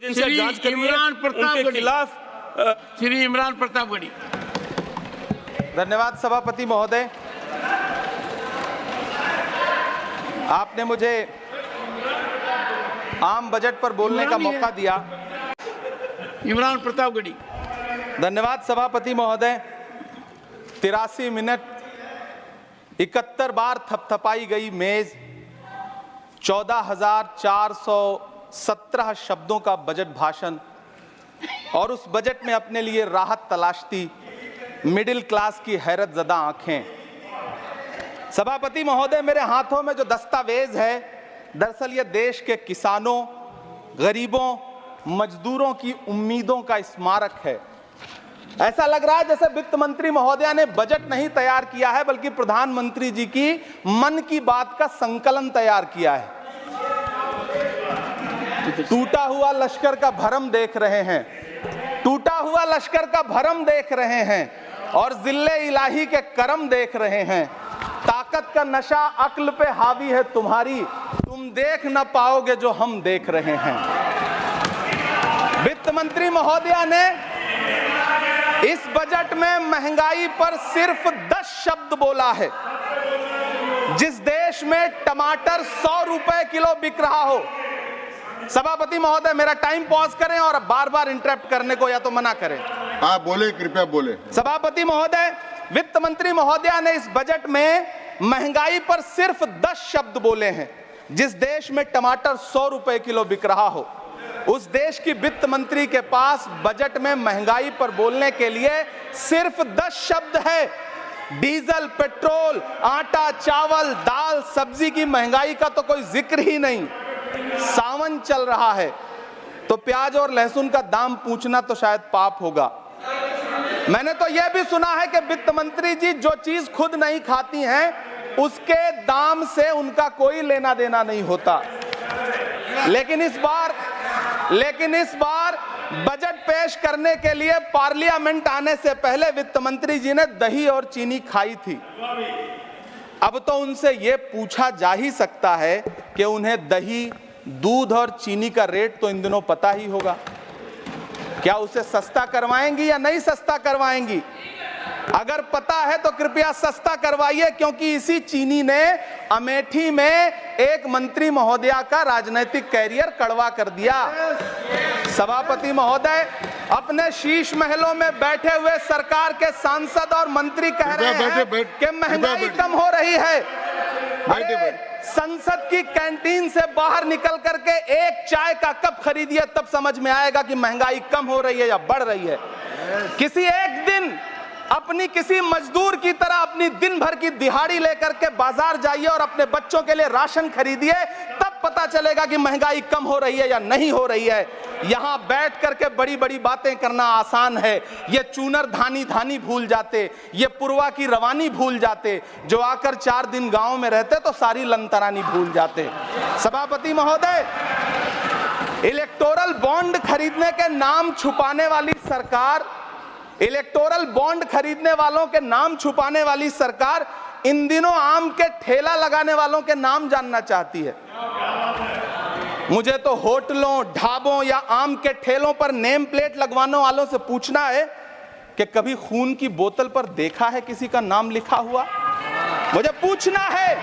श्री इमरान प्रतापगढ़ी। श्री इमरान प्रतापगढ़ी। धन्यवाद सभापति महोदय, आपने मुझे आम बजट पर बोलने का मौका दिया। इमरान प्रतापगढ़ी। धन्यवाद सभापति महोदय। 83 मिनट 71 बार थपथपाई गई मेज, 14,417 शब्दों का बजट भाषण और उस बजट में अपने लिए राहत तलाशती मिडिल क्लास की हैरत ज़दा आंखें। सभापति महोदय, मेरे हाथों में जो दस्तावेज है, दरअसल ये देश के किसानों, गरीबों, मजदूरों की उम्मीदों का स्मारक है। ऐसा लग रहा है जैसे वित्त मंत्री महोदया ने बजट नहीं तैयार किया है, बल्कि प्रधानमंत्री जी की मन की बात का संकलन तैयार किया है। टूटा हुआ लश्कर का भरम देख रहे हैं, टूटा हुआ लश्कर का भरम देख रहे हैं और जिल्ले इलाही के करम देख रहे हैं। ताकत का नशा अक्ल पे हावी है तुम्हारी, तुम देख न पाओगे जो हम देख रहे हैं। वित्त मंत्री महोदया ने इस बजट में महंगाई पर सिर्फ 10 शब्द बोला है। जिस देश में टमाटर 100 रुपए किलो बिक रहा हो। सभापति महोदय, मेरा टाइम पॉज करें और बार बार इंटरप्ट करने को या तो मना करें। हाँ बोले, कृपया बोले। सभापति महोदय, वित्त मंत्री महोदया ने इस बजट में महंगाई पर सिर्फ 10 शब्द बोले हैं। जिस देश में टमाटर 100 रुपए किलो बिक रहा हो, उस देश की वित्त मंत्री के पास बजट में महंगाई पर बोलने के लिए सिर्फ 10 शब्द है। डीजल, पेट्रोल, आटा, चावल, दाल, सब्जी की महंगाई का तो कोई जिक्र ही नहीं। सावन चल रहा है तो प्याज और लहसुन का दाम पूछना तो शायद पाप होगा। मैंने तो यह भी सुना है कि वित्त मंत्री जी जो चीज खुद नहीं खाती हैं, उसके दाम से उनका कोई लेना देना नहीं होता। लेकिन इस बार बजट पेश करने के लिए पार्लियामेंट आने से पहले वित्त मंत्री जी ने दही और चीनी खाई थी। अब तो उनसे यह पूछा जा ही सकता है कि उन्हें दही, दूध और चीनी का रेट तो इन दिनों पता ही होगा। क्या उसे सस्ता करवाएंगी या नहीं सस्ता करवाएंगी? अगर पता है तो कृपया सस्ता करवाइए, क्योंकि इसी चीनी ने अमेठी में एक मंत्री महोदया का राजनीतिक कैरियर कड़वा कर दिया। सभापति महोदय, अपने शीश महलों में बैठे हुए सरकार के सांसद और मंत्री कह रहे हैं कि महंगाई कम हो रही है। संसद की कैंटीन से बाहर निकल करके एक चाय का कप खरीदिए, तब समझ में आएगा कि महंगाई कम हो रही है या बढ़ रही है। किसी एक दिन अपनी किसी मजदूर की तरह अपनी दिन भर की दिहाड़ी लेकर के बाजार जाइए और अपने बच्चों के लिए राशन खरीदिए, तब पता चलेगा कि महंगाई कम हो रही है या नहीं हो रही है। यहां बैठ करके बड़ी बड़ी बातें करना आसान है। ये चूनर धानी धानी भूल जाते, ये पुरवा की रवानी भूल जाते, जो आकर 4 दिन गांव में रहते तो सारी लंतरानी भूल जाते। सभापति महोदय, इलेक्टोरल बॉन्ड खरीदने के नाम छुपाने वाली सरकार, इलेक्टोरल बॉन्ड खरीदने वालों के नाम छुपाने वाली सरकार इन दिनों आम के ठेला लगाने वालों के नाम जानना चाहती है। मुझे तो होटलों, ढाबों या आम के ठेलों पर नेम प्लेट लगवाने वालों से पूछना है कि कभी खून की बोतल पर देखा है किसी का नाम लिखा हुआ? मुझे पूछना है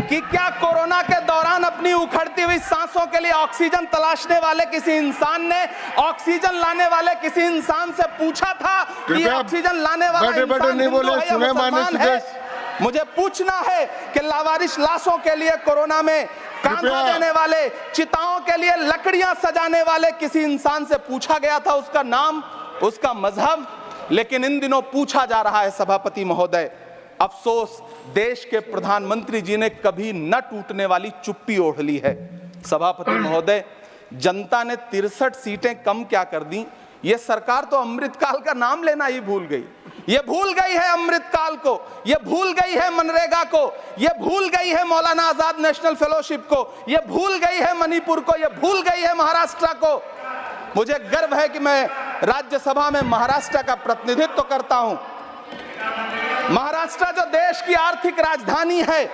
कि क्या कोरोना के दौरान अपनी उखड़ती हुई सांसों के लिए ऑक्सीजन तलाशने वाले किसी इंसान ने ऑक्सीजन लाने वाले किसी इंसान से पूछा था कि ऑक्सीजन लाने वाला इंसान हिंदू है या मुसलमान है? मुझे पूछना है कि लावारिश लाशों के लिए कोरोना में कांधा देने वाले, चिताओं के लिए लकड़ियां सजाने वाले किसी इंसान से पूछा गया था उसका नाम, उसका मजहब? लेकिन इन दिनों पूछा जा रहा है। सभापति महोदय, अफसोस देश के प्रधानमंत्री जी ने कभी न टूटने वाली चुप्पी ओढ़ ली है। सभापति महोदय, जनता ने 63 सीटें कम क्या कर दी, ये सरकार तो अमृतकाल का नाम लेना ही भूल गई। ये भूल गई है अमृतकाल को, ये भूल गई है मनरेगा को, ये भूल गई है मौलाना आजाद नेशनल फेलोशिप को, ये भूल गई है मणिपुर को, ये भूल गई है महाराष्ट्र को। मुझे गर्व है कि मैं राज्यसभा में महाराष्ट्र का प्रतिनिधित्व करता हूं। महाराष्ट्र जो देश की आर्थिक राजधानी है,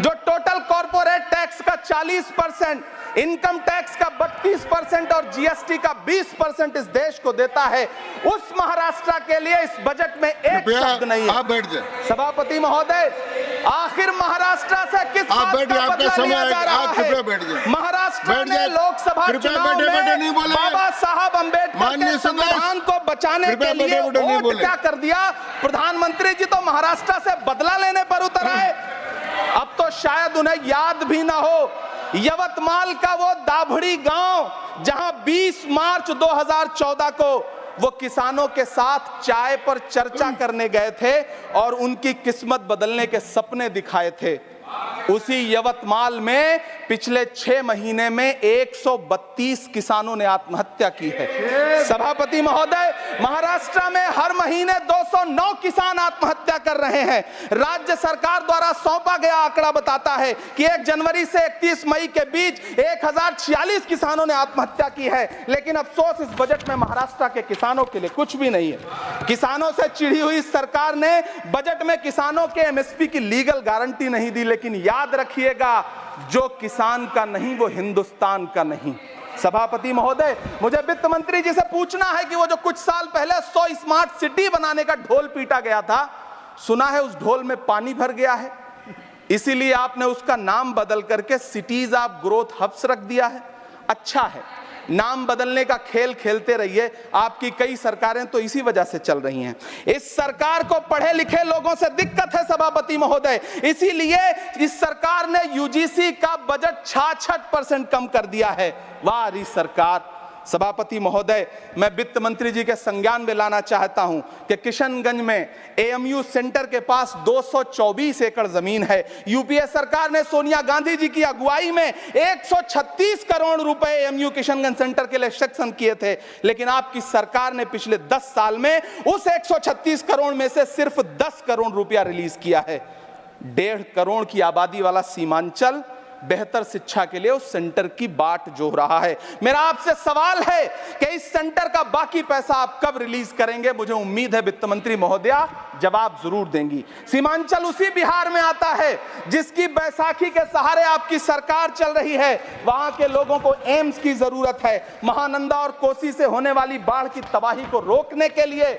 जो टोटल कॉर्पोरेट टैक्स का 40% इनकम टैक्स का 32% और जीएसटी का 20% इस देश को देता है, उस महाराष्ट्र के लिए इस बजट में एक शब्द नहीं है। आप बैठ जाए। सभापति महोदय, आखिर महाराष्ट्र से किस बात का बदला लिया जा रहा है? महाराष्ट्र ने लोकसभा चुनाव में बाबा साहब अम्बेडकर के संविधान को बचाने के लिए वोट क्या कर दिया? प्रधानमंत्री जी तो महाराष्ट्र से बदला लेने पर उतर आए। अब तो शायद उन्हें याद भी ना हो यवतमाल का वो दाभड़ी गांव जहां 20 मार्च 2014 को वो किसानों के साथ चाय पर चर्चा करने गए थे और उनकी किस्मत बदलने के सपने दिखाए थे। उसी यवतमाल में पिछले 6 महीने में 132 किसानों ने आत्महत्या की है। सभापति महोदय, महाराष्ट्र में हर महीने 209 किसान आत्महत्या कर रहे हैं। राज्य सरकार द्वारा सौंपा गया आंकड़ा बताता है कि 1 जनवरी से 31 मई के बीच 1046 किसानों ने आत्महत्या की है। लेकिन अफसोस, इस बजट में महाराष्ट्र के किसानों के लिए कुछ भी नहीं है। किसानों से चिढ़ी हुई सरकार ने बजट में किसानों के एमएसपी की लीगल गारंटी नहीं दी। लेकिन याद रखिएगा, जो किसान का नहीं वो हिंदुस्तान का नहीं। सभापति महोदय, मुझे वित्त मंत्री जी से पूछना है कि वो जो कुछ साल पहले 100 स्मार्ट सिटी बनाने का ढोल पीटा गया था, सुना है उस ढोल में पानी भर गया है, इसीलिए आपने उसका नाम बदल करके सिटीज ऑफ ग्रोथ हब्स रख दिया है। अच्छा है, नाम बदलने का खेल खेलते रहिए, आपकी कई सरकारें तो इसी वजह से चल रही हैं। इस सरकार को पढ़े लिखे लोगों से दिक्कत है सभापति महोदय, इसीलिए इस सरकार ने यूजीसी का बजट 66% कम कर दिया है। वाह रही सरकार। सभापति महोदय, मैं वित्त मंत्री जी के संज्ञान में लाना चाहता हूं कि किशनगंज में एएमयू सेंटर के पास 224 एकड़ जमीन है। यूपीए सरकार ने सोनिया गांधी जी की अगुवाई में 136 करोड़ रुपए एएमयू किशनगंज सेंटर के लिए सेक्शन किए थे। लेकिन आपकी सरकार ने पिछले 10 साल में उस 136 करोड़ में से सिर्फ 10 करोड़ रुपया रिलीज किया है। 1.5 करोड़ की आबादी वाला सीमांचल बेहतर शिक्षा के लिए उस सेंटर की बाट जोह रहा है। मेरा आपसे सवाल है कि इस सेंटर का बाकी पैसा आप कब रिलीज करेंगे? मुझे उम्मीद है वित्त मंत्री महोदया जवाब जरूर देंगी। सीमांचल उसी बिहार में आता है जिसकी बैसाखी के सहारे आपकी सरकार चल रही है। वहां के लोगों को एम्स की जरूरत है। महानंदा और कोसी से होने वाली बाढ़ की तबाही को रोकने के लिए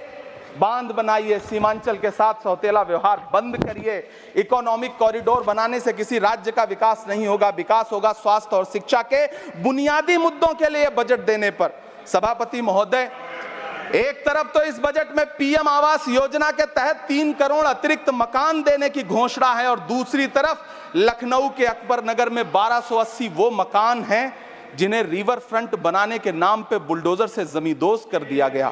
बांध बनाइए, सीमांचल के साथ सौतेला व्यवहार बंद करिए। इकोनॉमिक कॉरिडोर बनाने से किसी राज्य का विकास नहीं होगा, विकास होगा स्वास्थ्य और शिक्षा के बुनियादी मुद्दों के लिए बजट देने पर। सभापति महोदय, एक तरफ तो इस बजट में पीएम आवास योजना के तहत 3 करोड़ अतिरिक्त मकान देने की घोषणा है और दूसरी तरफ लखनऊ के अकबर नगर में 1280 वो मकान हैं जिन्हें रिवर फ्रंट बनाने के नाम पे बुलडोजर से जमींदोज कर दिया गया।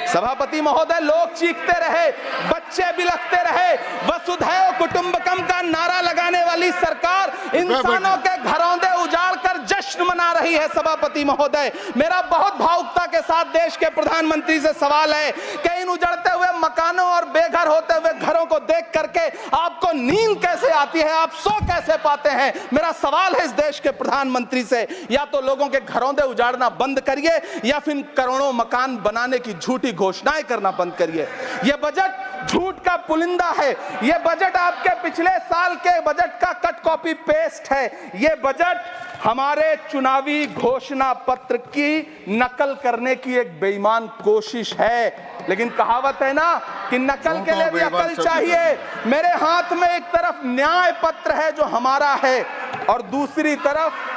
सभापति महोदय, लोग चीखते रहे, बच्चे बिलखते रहे, वसुधैव कुटुंबकम का नारा लगाने वाली सरकार इंसानों के घरौंदे उजाड़ कर जश्न मना रही है। सभापति महोदय, मेरा बहुत भावुकता के साथ देश के प्रधानमंत्री से सवाल है कि इन उजड़ते हुए मकानों और बेघर होते हुए घरों को देख करके आपको नींद कैसे आती है, आप सो कैसे पाते हैं? मेरा सवाल है इस देश के प्रधानमंत्री से, या तो लोगों के घरौंदे उजाड़ना बंद करिए या फिर करोड़ों मकान बनाने की झूठी घोषणाएं करना बंद करिए। यह बजट झूठ का पुलिंदा है। यह बजट आपके पिछले साल के बजट का कट कॉपी पेस्ट है। यह बजट हमारे चुनावी घोषणा पत्र की नकल करने की एक बेईमान कोशिश है। लेकिन कहावत है ना कि नकल के लिए भी अकल चाहिए। मेरे हाथ में एक तरफ न्याय पत्र है जो हमारा है और दूसरी तरफ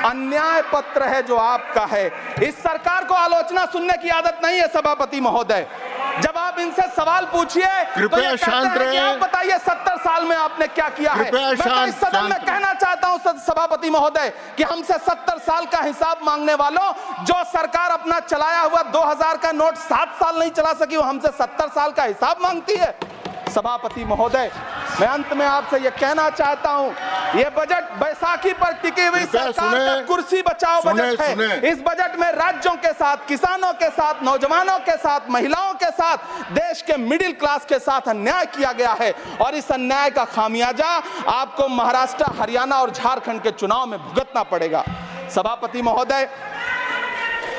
अन्याय पत्र है जो आपका है। इस सरकार को आलोचना सुनने की आदत नहीं है सभापति महोदय। जब आप इनसे सवाल पूछिए तो ये कहते हैं कि आप बताइए 70 साल में आपने क्या किया है। मैं तो इस सदन में कहना चाहता हूं सभापति महोदय कि हमसे 70 साल का हिसाब मांगने वालों, जो सरकार अपना चलाया हुआ 2000 का नोट 7 साल नहीं चला सकी, वो हमसे 70 साल का हिसाब मांगती है। सभापति महोदय, मैं अंत में आपसे यह कहना चाहता हूं, यह बजट बैसाखी पर टिकी हुई सरकार का कुर्सी बचाओ बजट है। इस बजट में राज्यों के साथ, किसानों के साथ, नौजवानों के साथ, महिलाओं के साथ, देश के मिडिल क्लास के साथ अन्याय किया गया है और इस अन्याय का खामियाजा आपको महाराष्ट्र, हरियाणा और झारखंड के चुनाव में भुगतना पड़ेगा। सभापति महोदय,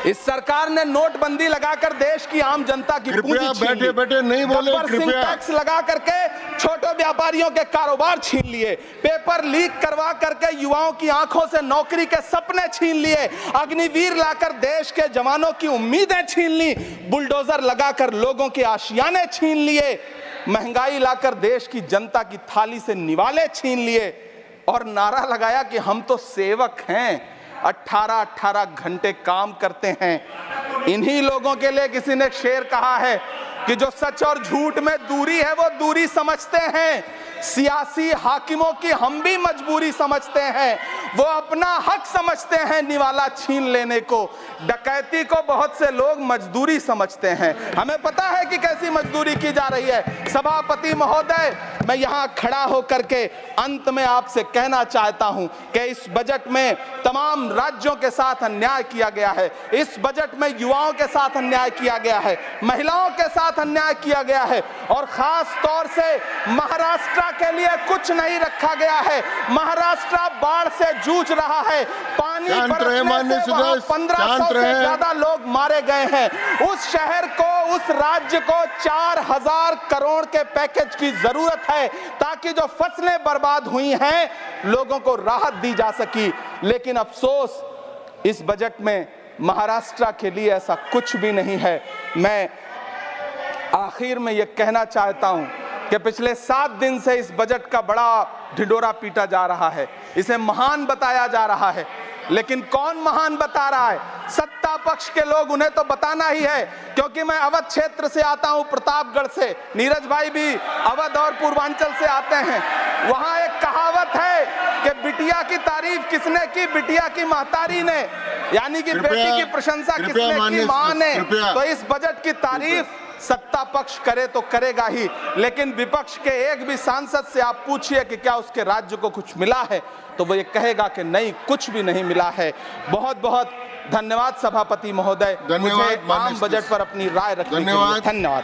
इस सरकार ने नोटबंदी लगाकर देश की आम जनता की पूंजी छीन ली। बैठे बैठे नहीं बोले, गब्बर सिंह टैक्स लगा करके छोटे व्यापारियों के कारोबार छीन लिए, पेपर लीक करवा करके युवाओं की आंखों से नौकरी के सपने छीन लिए, अग्निवीर लाकर देश के जवानों की उम्मीदें छीन ली, बुलडोजर लगाकर लोगों के आशियाने छीन लिए, महंगाई लाकर देश की जनता की थाली से निवाले छीन लिए और नारा लगाया कि हम तो सेवक हैं, 18-18 घंटे काम करते हैं। इन्हीं लोगों के लिए किसी ने शेर कहा है कि जो सच और झूठ में दूरी है वो दूरी समझते हैं, सियासी हाकिमों की हम भी मजबूरी समझते हैं, वो अपना हक समझते हैं निवाला छीन लेने को, डकैती को बहुत से लोग मजदूरी समझते हैं। हमें पता है कि कैसी मजदूरी की जा रही है। सभापति महोदय, मैं यहाँ खड़ा होकर के अंत में आपसे कहना चाहता हूं कि इस बजट में तमाम राज्यों के साथ अन्याय किया गया है, इस बजट में युवाओं के साथ अन्याय किया गया है, महिलाओं के साथ अन्याय किया गया है और खास तौर से महाराष्ट्र के लिए कुछ नहीं रखा गया है। महाराष्ट्र बाढ़ से जूझ रहा है, पानी बरसने से वहां 1500 से ज्यादा लोग मारे गए हैं। उस शहर को, उस राज्य को 4000 करोड़ के पैकेज की जरूरत है ताकि जो फसलें बर्बाद हुई हैं लोगों को राहत दी जा सकी। लेकिन अफसोस इस बजट में महाराष्ट्र के लिए ऐसा कुछ भी नहीं है। मैं आखिर में यह कहना चाहता हूं कि पिछले 7 दिन से इस बजट का बड़ा ढिंढोरा पीटा जा रहा है, इसे महान बताया जा रहा है, लेकिन कौन महान बता रहा है? सत्ता पक्ष के लोग, उन्हें तो बताना ही है। क्योंकि मैं अवध क्षेत्र से आता हूं, प्रतापगढ़ से, नीरज भाई भी अवध और पूर्वांचल से आते हैं। वहां एक कहावत है कि बिटिया की तारीफ किसने की? बिटिया की महतारी ने, यानी कि बेटी की प्रशंसा किसने की? मां ने। तो इस बजट की तारीफ सत्ता पक्ष करे तो करेगा ही, लेकिन विपक्ष के एक भी सांसद से आप पूछिए कि क्या उसके राज्य को कुछ मिला है, तो वो ये कहेगा कि नहीं, कुछ भी नहीं मिला है। बहुत बहुत धन्यवाद सभापति महोदय, मुझे आम बजट पर अपनी राय रखने के लिए। धन्यवाद।